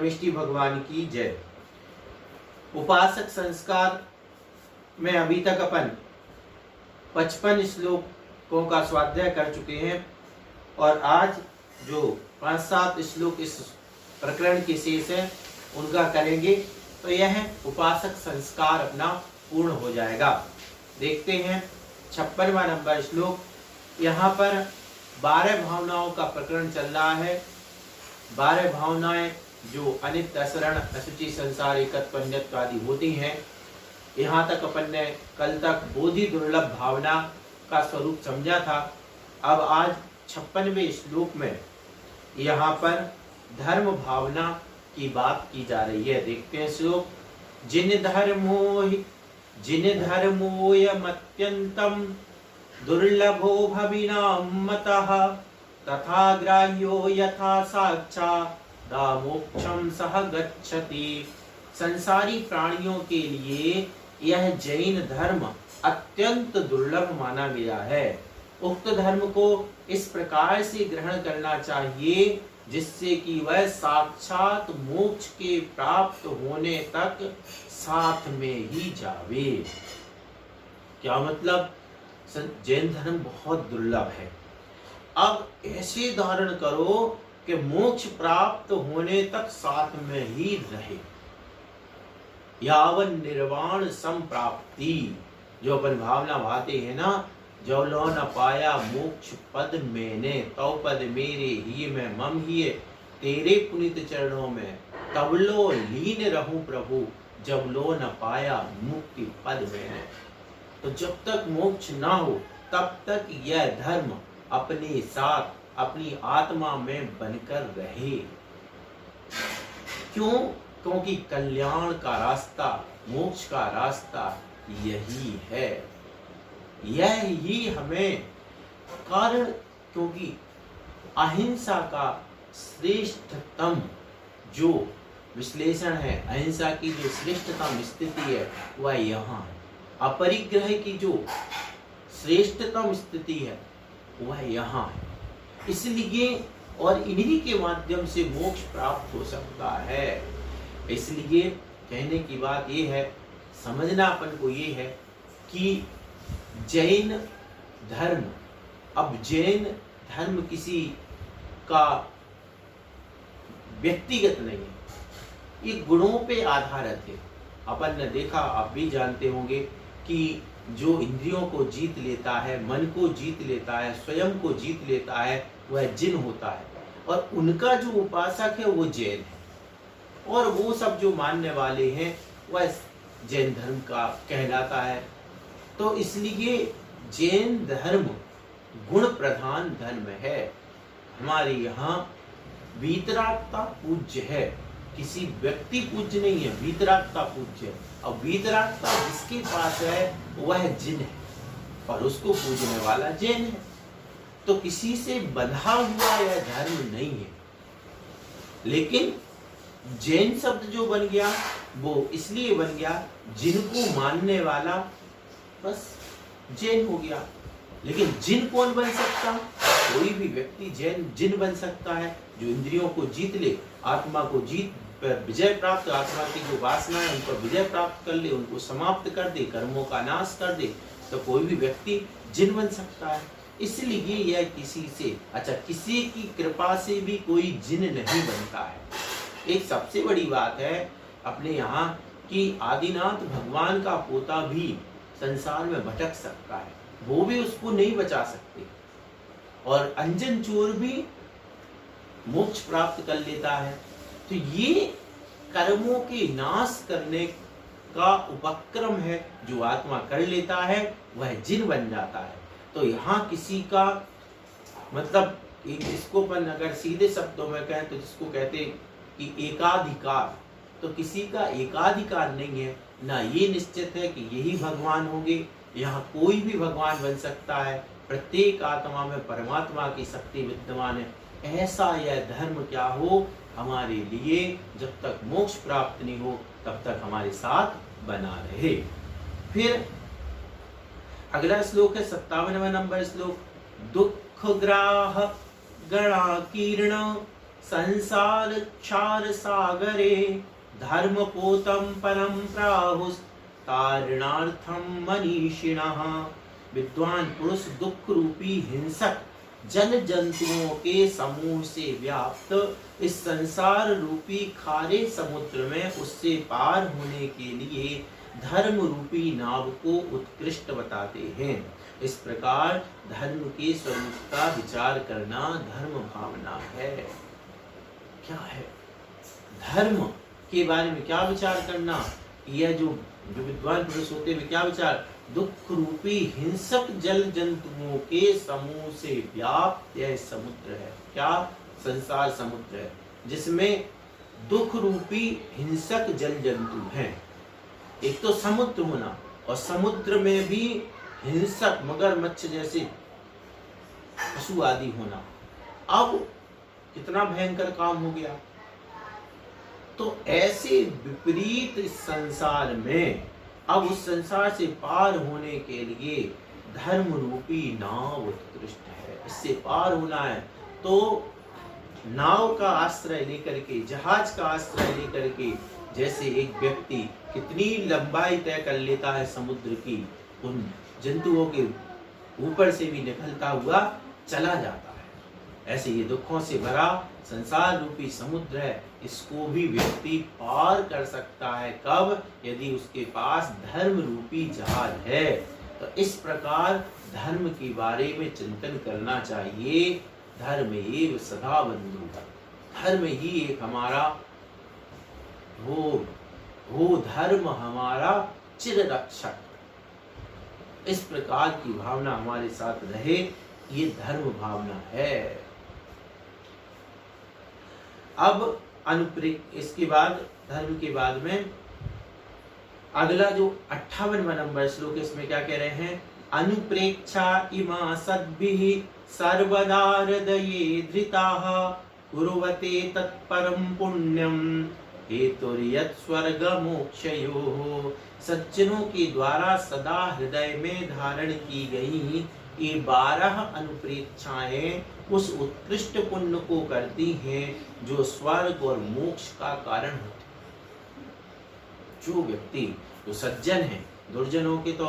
कृष्ण भगवान की जय। उपासक संस्कार में अभी तक अपन 55 श्लोकों का स्वाध्याय कर चुके हैं और आज जो 5-7 श्लोक इस प्रकरण के शेष है उनका करेंगे तो यह उपासक संस्कार अपना पूर्ण हो जाएगा। देखते हैं 56वां नंबर श्लोक। यहाँ पर 12 भावनाओं का प्रकरण चल रहा है। 12 भावनाएं जो अनित्य, असरण, असुचि, संसार, एकत्व, अन्यत्व आदि होती हैं। यहाँ तक अपन ने कल तक बोधि दुर्लभ भावना का स्वरूप समझा था। अब आज 56वें श्लोक में यहाँ पर धर्म भावना की बात की जा रही है। देखते हैं श्लोक। जिन धर्मोयमत्यन्तं दुर्लभो भविनां मतः तथा ग्राह्यो यथा साक्षादा मोक्षम सह गच्छति। संसारी प्राणियों के लिए यह जैन धर्म अत्यंत दुर्लभ माना गया है। उक्त धर्म को इस प्रकार से ग्रहण करना चाहिए जिससे कि वह साक्षात मोक्ष के प्राप्त होने तक साथ में ही जावे। क्या मतलब? जैन धर्म बहुत दुर्लभ है। अब ऐसे धारण करो कि मोक्ष प्राप्त होने तक साथ में ही रहे। यावन निर्वाण संप्राप्ति, जो अपन भावना भाते हैं ना, जो लो न पाया मोक्ष पद मैंने तो पद मेरे ही में मम ही तेरे पुनित चरणों में तब लो लीन रहूं प्रभु जब लो न पाया मुक्ति पद मैंने। तो जब तक मोक्ष ना हो तब तक यह धर्म अपने साथ अपनी आत्मा में बनकर रहे। क्यों? क्योंकि कल्याण का रास्ता, मोक्ष का रास्ता यही है। यह ही हमें कारण, क्योंकि अहिंसा का श्रेष्ठतम जो विश्लेषण है, अहिंसा की जो श्रेष्ठतम स्थिति है वह यहाँ है। अपरिग्रह की जो श्रेष्ठतम स्थिति है वह यहाँ है। इसलिए और इन्हीं के माध्यम से मोक्ष प्राप्त हो सकता है। इसलिए कहने की बात ये है, समझना अपन को ये है कि जैन धर्म, अब जैन धर्म किसी का व्यक्तिगत नहीं है, ये गुणों पे आधारित है। अपन ने देखा, आप भी जानते होंगे कि जो इंद्रियों को जीत लेता है, मन को जीत लेता है, स्वयं को जीत लेता है, वह जिन होता है। और उनका जो उपासक है वो जैन है। और वो सब जो मानने वाले हैं वह जैन धर्म का कहलाता है। तो इसलिए जैन धर्म गुण प्रधान धर्म है। हमारे यहाँ वीतरागता पूज्य है, किसी व्यक्ति पूज्य नहीं है, वीतरागता पूज्य है। और वीतरागता जिसके पास है वह जिन है और उसको पूजने वाला जैन है। तो किसी से बंधा हुआ यह धर्म नहीं है। लेकिन जैन शब्द जो बन गया वो इसलिए बन गया जिनको मानने वाला बस जैन हो गया। लेकिन जिन कौन बन सकता? कोई भी व्यक्ति जैन जिन बन सकता है जो इंद्रियों को जीत ले, आत्मा को जीत पर विजय प्राप्त, आत्मा की जो वासना है उन पर विजय प्राप्त कर ले, उनको समाप्त कर दे, कर्मों का नाश कर दे, तो कोई भी व्यक्ति जिन बन सकता है। इसलिए यह किसी से, अच्छा किसी की कृपा से भी कोई जिन नहीं बनता है। एक सबसे बड़ी बात है अपने यहाँ कि आदिनाथ भगवान का पोता भी संसार में भटक सकता है, वो भी उसको नहीं बचा सकते। और अंजन चोर भी मोक्ष प्राप्त कर लेता है। तो ये कर्मों के नाश करने का उपक्रम है, जो आत्मा कर लेता है वह जिन बन जाता है। तो यहाँ किसी का मतलब इसको अपन अगर सीधे शब्दों में कहें तो जिसको कहते कि एकाधिकार, तो किसी का एकाधिकार नहीं है। ना ये निश्चित है कि यही भगवान होंगे, यहाँ कोई भी भगवान बन सकता है। प्रत्येक आत्मा में परमात्मा की शक्ति विद्यमान है। ऐसा यह धर्म क्या हो हमारे लिए, जब तक मोक्ष प्राप्त नहीं हो तब तक हमारे साथ बना रहे। फिर अगला श्लोक है 57वां नंबर श्लोक। दुख ग्राह गणाकीर्ण संसार क्षार सागरे धर्म पोतम परम प्राहुस तारणार्थम मनीषिणः। विद्वान पुरुष दुख रूपी हिंसक जल जंतुओं के समूह से व्याप्त इस संसार रूपी खारे समुद्र में उससे पार होने के लिए धर्म रूपी नाव को उत्कृष्ट बताते हैं। इस प्रकार धर्म के स्वरूप का विचार करना धर्म भावना है। क्या है धर्म के बारे में क्या विचार करना? यह जो विद्वान पुरुष होते हैं क्या विचार? दुख रूपी हिंसक जल जंतुओं के समूह से व्याप्त यह समुद्र है। क्या? संसार समुद्र है जिसमें दुख रूपी हिंसक जल जंतु हैं। एक तो समुद्र होना और समुद्र में भी हिंसक मगरमच्छ जैसे पशु आदि होना। अब कितना भयंकर काम हो गया। तो ऐसे विपरीत इस संसार में अब उस संसार से पार होने के लिए धर्म रूपी नाव उत्कृष्ट है। इससे पार होना है तो नाव का आश्रय लेकर के, जहाज का आश्रय लेकर के, जैसे एक व्यक्ति कितनी लंबाई तय कर लेता है समुद्र की, उन जंतुओं के ऊपर से भी निकलता हुआ चला जाता है। ऐसे ये दुखों से भरा संसार रूपी समुद्र है, इसको भी व्यक्ति पार कर सकता है। कब? यदि उसके पास धर्म रूपी जहाज है। तो इस प्रकार धर्म के बारे में चिंतन करना चाहिए। धर्म एव सदा बंधु, धर्म ही एक हमारा वो धर्म हमारा चिर रक्षक। इस प्रकार की भावना हमारे साथ रहे, ये धर्म भावना है। अब इसके बाद धर्म के बाद में अगला जो 58वां नंबर श्लोक, इसमें क्या कह रहे हैं? अनुप्रेक्षा इमा सद्भिः सर्वदा हृदये धृताः कुर्वते तत्परम पुण्यम हेतुर्यत् स्वर्गमोक्षयोः। सज्जनों के द्वारा सदा हृदय में धारण की गई ये 12 अनुप्रेक्षाएं उस उत्कृष्ट पुण्य को करती हैं जो स्वर्ग और मोक्ष का कारण होते। जो व्यक्ति जो सज्जन है, दुर्जनों के तो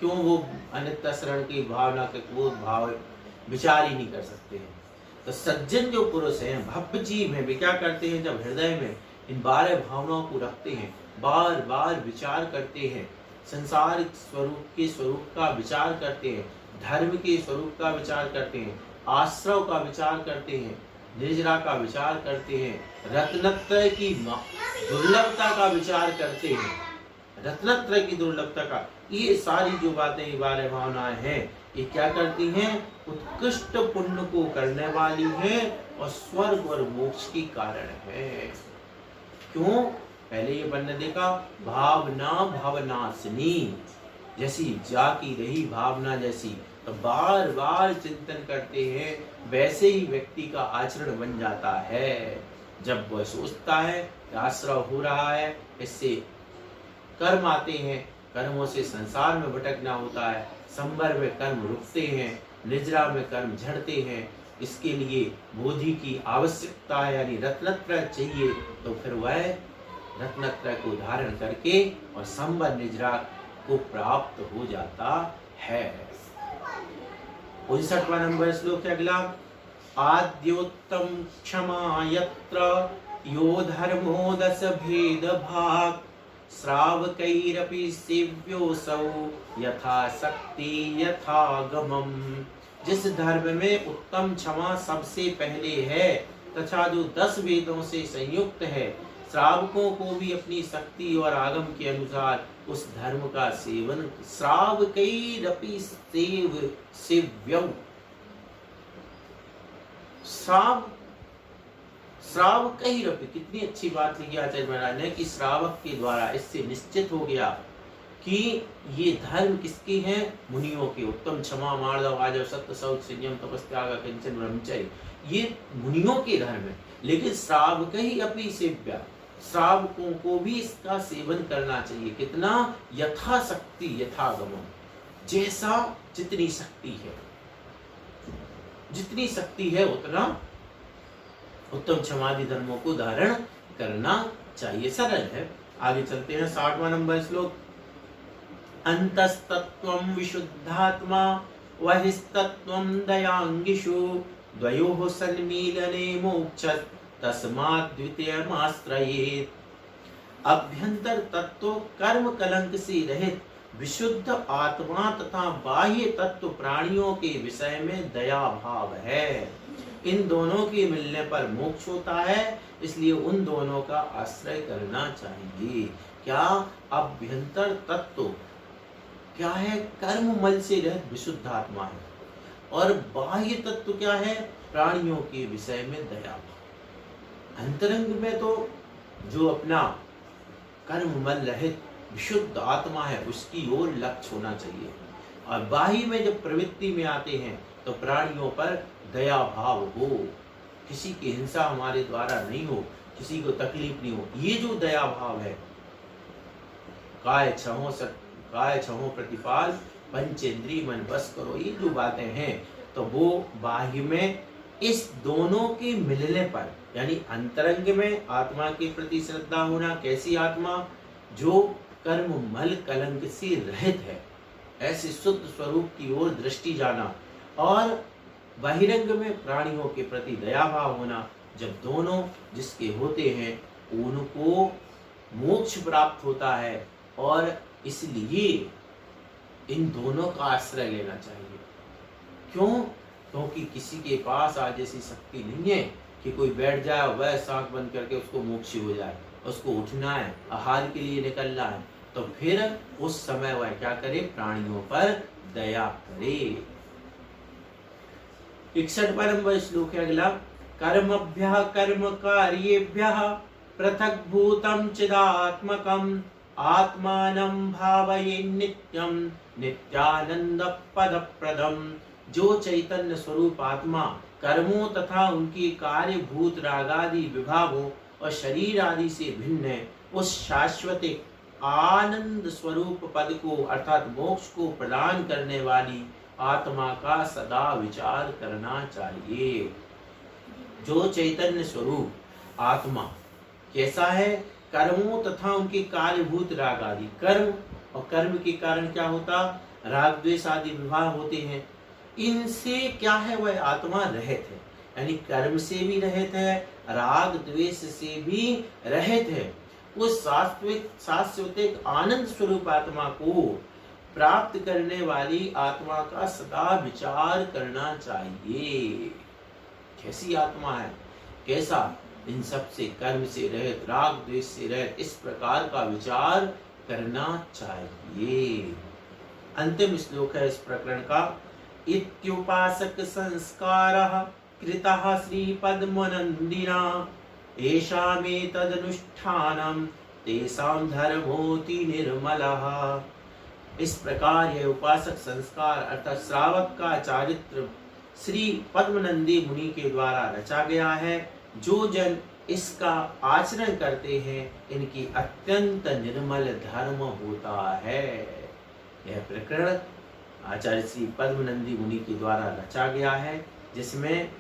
क्यों वो अनित्य शरण की भावना के वो भाव विचार ही नहीं कर सकते हैं। तो सज्जन जो पुरुष हैं, भव्य जीव हैं, वे क्या करते हैं? जब हृदय में इन 12 भावनाओं को रखते हैं, बार बार विचार करते हैं, संसार स्वरूप का विचार करते हैं, धर्म के स्वरूप का विचार करते हैं, आश्रव का विचार करते हैं, निर्जरा का विचार करते हैं, रत्नत्रय की दुर्लभता का विचार करते हैं, रत्नत्रय की दुर्लभता का, ये सारी जो बातें, ये 12 भावनाएं हैं, ये क्या करती हैं? उत्कृष्ट पुण्य को करने वाली हैं और स्वर्ग और मोक्ष की कारण है। क्यों? पहले ये बनने देखा, भावना भवनाशिनी, जैसी जाकी रही भावना जैसी, तो बार बार चिंतन करते हैं, वैसे ही व्यक्ति का आचरण बन जाता है। जब वह सोचता है आश्रव हो रहा है, इससे कर्म आते हैं, कर्मों से संसार में भटकना होता है, संवर में कर्म रुकते हैं, निजरा में कर्म झड़ते हैं, इसके लिए बोधि की आवश्यकता है, यानी रत्नत्रय चाहिए। तो फिर वह रत्नत्रय को धारण करके और संवर निजरा को प्राप्त हो जाता है। 59वां नंबर श्लोक है अगला। आद्योत्तम क्षमा यत्र यो धर्मो दश भेद भाग श्रावकैरपि सेव्योऽसौ यथा शक्ति यथा गमम्। जिस धर्म में उत्तम क्षमा सबसे पहले है तथा जो 10 वेदों से संयुक्त है, श्रावकों को भी अपनी शक्ति और आगम के अनुसार उस धर्म का सेवन, श्रावकैरपि सेव्यौ, श्रावकैरपि, कितनी अच्छी बात लिखी आचार्य महाराज ने कि श्रावक के द्वारा इससे निश्चित हो गया कि ये धर्म किसके हैं? मुनियों के। उत्तम क्षमा मार्दव आजव सत्य शौच संयम तपस्याग किंचन ब्रह्मचर्य, ये मुनियों के धर्म है। लेकिन श्रावकैरपि सेव्या, श्रावकों को भी इसका सेवन करना चाहिए। कितना? यथा शक्ति यथा गमम्, जैसा जितनी शक्ति है, जितनी शक्ति है उतना उत्तम क्षमादि धर्मों को धारण करना चाहिए। सरल है। आगे चलते हैं 60वां नंबर श्लोक। अंतस्तत्त्वं विशुद्धात्मा बहिस्तत्त्वं दयाङ्गिषु द्वयोः सन्मीलने मोक्षः तस्मात् द्वितीयमाश्रयेत्। अभ्यंतर तत्व कर्म कलंक से रहित विशुद्ध आत्मा तथा बाह्य तत्व प्राणियों के विषय में दया भाव है। इन दोनों के मिलने पर मोक्ष होता है, इसलिए उन दोनों का आश्रय करना चाहिए। क्या? अभ्यंतर तत्व क्या है? कर्म मल से रहित विशुद्ध आत्मा है। और बाह्य तत्व क्या है? प्राणियों के विषय में दया भाव। अंतरंग में तो जो अपना कर्म मल रहित विशुद्ध आत्मा है उसकी ओर लक्ष्य होना चाहिए। और बाह्य में जब प्रवृत्ति में आते हैं तो प्राणियों पर दया भाव हो, किसी की हिंसा हमारे द्वारा नहीं हो, किसी को तकलीफ नहीं हो। ये जो दया भाव है, काय छहो प्रतिपाल पंचेंद्रिय मन बस करो, ये जो बातें हैं तो वो बाह्य में इस दोनों के मिलने पर, यानी अंतरंग में आत्मा के प्रति श्रद्धा होना। कैसी आत्मा? जो कर्म मल कलंक से रहित है, ऐसे शुद्ध स्वरूप की ओर दृष्टि जाना। और बहिरंग में प्राणियों के प्रति दया भाव होना। जब दोनों जिसके होते हैं उनको मोक्ष प्राप्त होता है, और इसलिए इन दोनों का आश्रय लेना चाहिए। क्यों? क्योंकि किसी के पास आज ऐसी शक्ति नहीं है कि कोई बैठ जाए और वह आंख बंद करके उसको मोक्ष हो जाए। उसको उठना है, आहार के लिए निकलना है, तो फिर उस समय वह क्या करे? प्राणियों पर दया करे। 61वां नंबर श्लोक है अगला। कर्मभ्यः कर्म कार्येभ्यः पृथक् भूतं चिदात्मकम् आत्मानं भावये नित्यं नित्यानंद पदप्रदम्। जो चैतन्य स्वरूप आत्मा कर्मों तथा उनकी कार्यभूत रागादि विभागों और शरीर आदि से भिन्न है, उस शाश्वत आनंद स्वरूप पद को अर्थात मोक्ष को प्रदान करने वाली आत्मा का सदा विचार करना चाहिए। जो चैतन्य स्वरूप आत्मा कैसा है? कर्मों तथा उनके कार्यभूत राग आदि, कर्म और कर्म के कारण क्या होता? राग द्वेष आदि विभाग होते हैं। इनसे क्या है? वह आत्मा रहित है, यानी कर्म से भी रहित है, राग द्वेष से भी रहित है। उस शाश्वत आनंद स्वरूप आत्मा को प्राप्त करने वाली आत्मा का सदा विचार करना चाहिए। कैसी आत्मा है? कैसा? इन सब से कर्म से रहित, राग द्वेष से रहित, इस प्रकार का विचार करना चाहिए। अंतिम श्लोक है इस प्रकरण का। इत्युपासक संस्कारः कृतः श्रीपद्मनन्दिना येषामेतदनुष्ठानं तेषां धर्मोऽति निर्मलः। इस प्रकार यह उपासक संस्कार अर्थात श्रावक का चारित्र श्री पद्मनंदी मुनि के द्वारा रचा गया है। जो जन इसका आचरण करते हैं इनकी अत्यंत निर्मल धर्म होता है। यह प्रकरण आचार्य श्री पद्मनंदी मुनि के द्वारा रचा गया है, जिसमें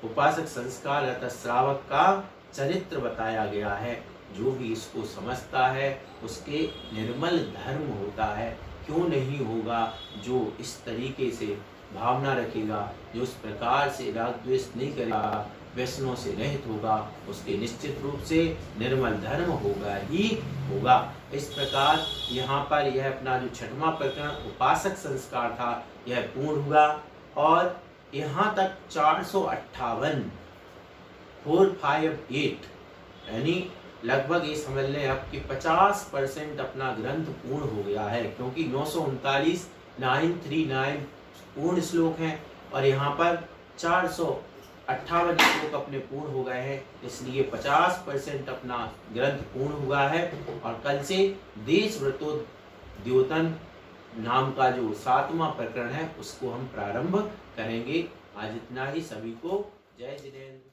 उपासक संस्कार अर्थात श्रावक का चरित्र बताया गया है। जो भी इसको समझता है उसके निर्मल धर्म होता है। क्यों नहीं होगा? जो इस तरीके से भावना रखेगा, जो इस प्रकार से राग द्वेष नहीं करेगा, व्यसनों से रहित होगा, उसके निश्चित रूप से निर्मल धर्म होगा ही होगा। इस प्रकार यहाँ पर यह अपना जो 6वां प्रकरण उपासक संस्कार था यह पूर्ण हुआ। और यहाँ तक 458 458 यानी लगभग ये समझ लें अब कि 50% अपना ग्रंथ पूर्ण हो गया है, क्योंकि 939 939 पूर्ण श्लोक हैं और यहाँ पर 458 श्लोक अपने पूर्ण हो गए हैं। इसलिए 50% अपना ग्रंथ पूर्ण हुआ है। और कल से देश व्रतोद्योतन नाम का जो 7वां प्रकरण है उसको हम प्रारंभ करेंगे। आज इतना ही। सभी को जय जिनेन्द्र।